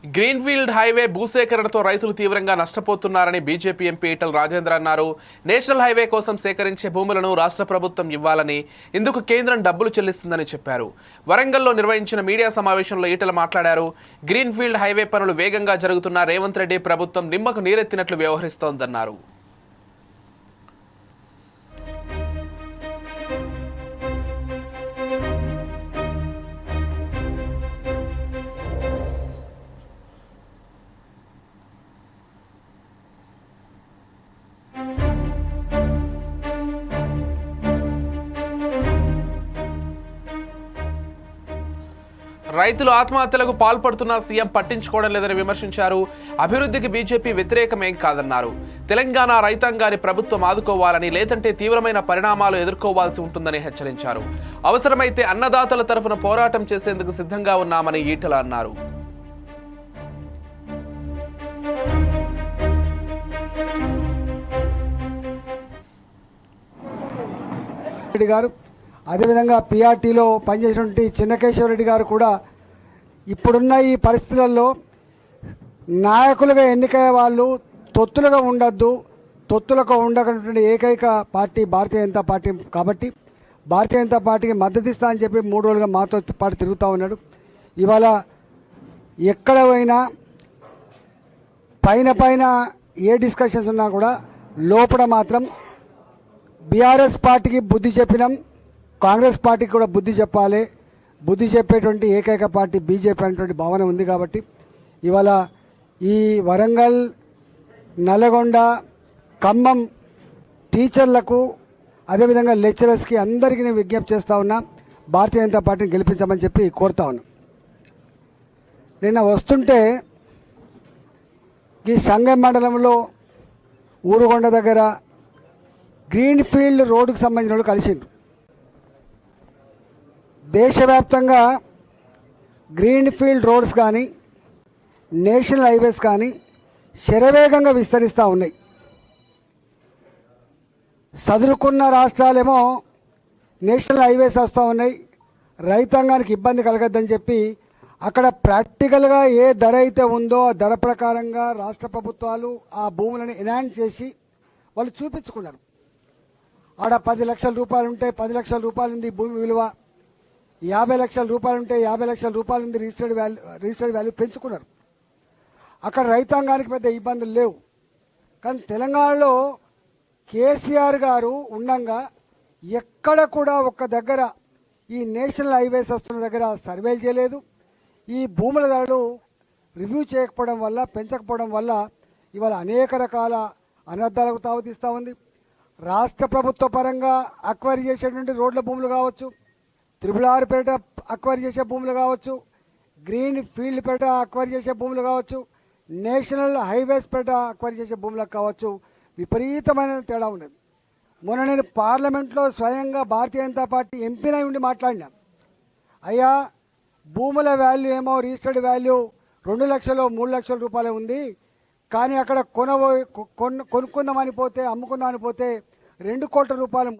Greenfield highway భూసేకరణతో రైతులు తీవ్రంగా నష్టపోతున్నారని BJP MP Etela Rajender అన్నారు. నేషనల్ హైవే కోసం సేకరించే భూములను రాష్ట్ర ప్రభుత్వం ఇవ్వాలని, ఇందుకు కేంద్రం డబ్బులు చెల్లిస్తుందని చెప్పారు. వరంగల్లో నిర్వహించిన మీడియా సమావేశంలో ఈటల మాట్లాడారు. గ్రీన్ఫీల్డ్ హైవే పనులు వేగంగా జరుగుతున్న రేవంత్ రెడ్డి ప్రభుత్వం నిమ్మకు నీరెత్తినట్లు వ్యవహరిస్తోందన్నారు. రైతులు ఆత్మహత్యలకు పాల్పడుతున్న సీఎం పట్టించుకోవడం లేదని విమర్శించారు. అభివృద్ధికి బీజేపీ వ్యతిరేకమేం కాదన్నారు. తెలంగాణ రైతాంగాన్ని ప్రభుత్వం ఆదుకోవాలని, లేదంటే తీవ్రమైన పరిణామాలు ఎదుర్కోవాల్సి ఉంటుందని హెచ్చరించారు. అవసరమైతే అన్నదాతల తరఫున పోరాటం చేసేందుకు సిద్ధంగా ఉన్నామని ఈటల అన్నారు. అదేవిధంగా పిఆర్టీలో పనిచేసినటువంటి చిన్నకేశవరెడ్డి గారు కూడా ఇప్పుడున్న ఈ పరిస్థితులలో నాయకులుగా ఎన్నికయ్యే వాళ్ళు తొత్తులుగా ఉండొద్దు, తొత్తులుగా ఉండకపోతే ఏకైక పార్టీ భారతీయ జనతా పార్టీ కాబట్టి భారతీయ జనతా పార్టీకి మద్దతు ఇస్తా అని చెప్పి 3 రోజులుగా మాతో పాటు తిరుగుతూ ఉన్నాడు. ఇవాళ ఎక్కడ పోయినా పైన ఏ డిస్కషన్స్ ఉన్నా కూడా లోపల మాత్రం బీఆర్ఎస్ పార్టీకి బుద్ధి చెప్పినాం, కాంగ్రెస్ పార్టీకి కూడా బుద్ధి చెప్పాలి, బుద్ధి చెప్పేటువంటి ఏకైక పార్టీ బీజేపీ అనేటువంటి భావన ఉంది. కాబట్టి ఇవాళ ఈ వరంగల్, నల్గొండ, ఖమ్మం టీచర్లకు అదేవిధంగా లెక్చరర్స్కి అందరికీ నేను విజ్ఞప్తి చేస్తూ ఉన్నా, భారతీయ జనతా పార్టీని గెలిపించమని చెప్పి కోరుతా ఉన్నా. నిన్న వస్తుంటే ఈ సంగం మండలంలో ఊరుగొండ దగ్గర గ్రీన్ఫీల్డ్ రోడ్డుకు సంబంధించిన వాళ్ళు కలిసిండ్రు. దేశవ్యాప్తంగా గ్రీన్ఫీల్డ్ రోడ్స్ కానీ నేషనల్ హైవేస్ కానీ శరవేగంగా విస్తరిస్తూ ఉన్నాయి. చదువుకున్న రాష్ట్రాలేమో నేషనల్ హైవేస్ వస్తూ ఉన్నాయి, రైతాంగానికి ఇబ్బంది కలగద్దని చెప్పి అక్కడ ప్రాక్టికల్గా ఏ ధర అయితే ఉందో ఆ ధర ప్రకారంగా రాష్ట్ర ప్రభుత్వాలు ఆ భూములను ఎనాన్స్ చేసి వాళ్ళు చూపించుకున్నారు. ఆడ 10 లక్షల రూపాయలు ఉంటే 10 లక్షల రూపాయలు ఉంది భూమి విలువ, 50 లక్షల రూపాయలు ఉంటే 50 లక్షల రూపాయలు ఉంది రిజిస్టర్డ్ వాల్యూ పెంచుకున్నారు. అక్కడ రైతాంగానికి పెద్ద ఇబ్బందులు లేవు. కానీ తెలంగాణలో కేసీఆర్ గారు ఉండగా ఎక్కడ కూడా ఒక్క దగ్గర ఈ నేషనల్ హైవేస్ వస్తున్న దగ్గర సర్వేలు చేయలేదు. ఈ భూముల ధరలు రివ్యూ చేయకపోవడం వల్ల, పెంచకపోవడం వల్ల ఇవాళ అనేక రకాల అనర్థాలకు తావుతీస్తూ ఉంది. రాష్ట్ర ప్రభుత్వ పరంగా అక్వైర్ చేసేటువంటి రోడ్ల భూములు కావచ్చు, RRR పేట అక్వైర్ చేసే భూములు కావచ్చు, గ్రీన్ ఫీల్డ్ పేట అక్వైర్ చేసే భూములు కావచ్చు, నేషనల్ హైవేస్ పేట అక్వైర్ చేసే భూములకు కావచ్చు, విపరీతమైన తేడా ఉన్నది. మొన్న నేను పార్లమెంట్లో స్వయంగా భారతీయ జనతా పార్టీ ఎంపీనై ఉండి మాట్లాడినా, అయ్యా భూముల వాల్యూ ఏమో రిజిస్టర్డ్ వాల్యూ 2 లక్షలు 3 లక్షల రూపాయలే ఉంది, కానీ అక్కడ కొనుక్కుందామని పోతే, అమ్ముకుందామని పోతే 2 కోట్ల రూపాయలు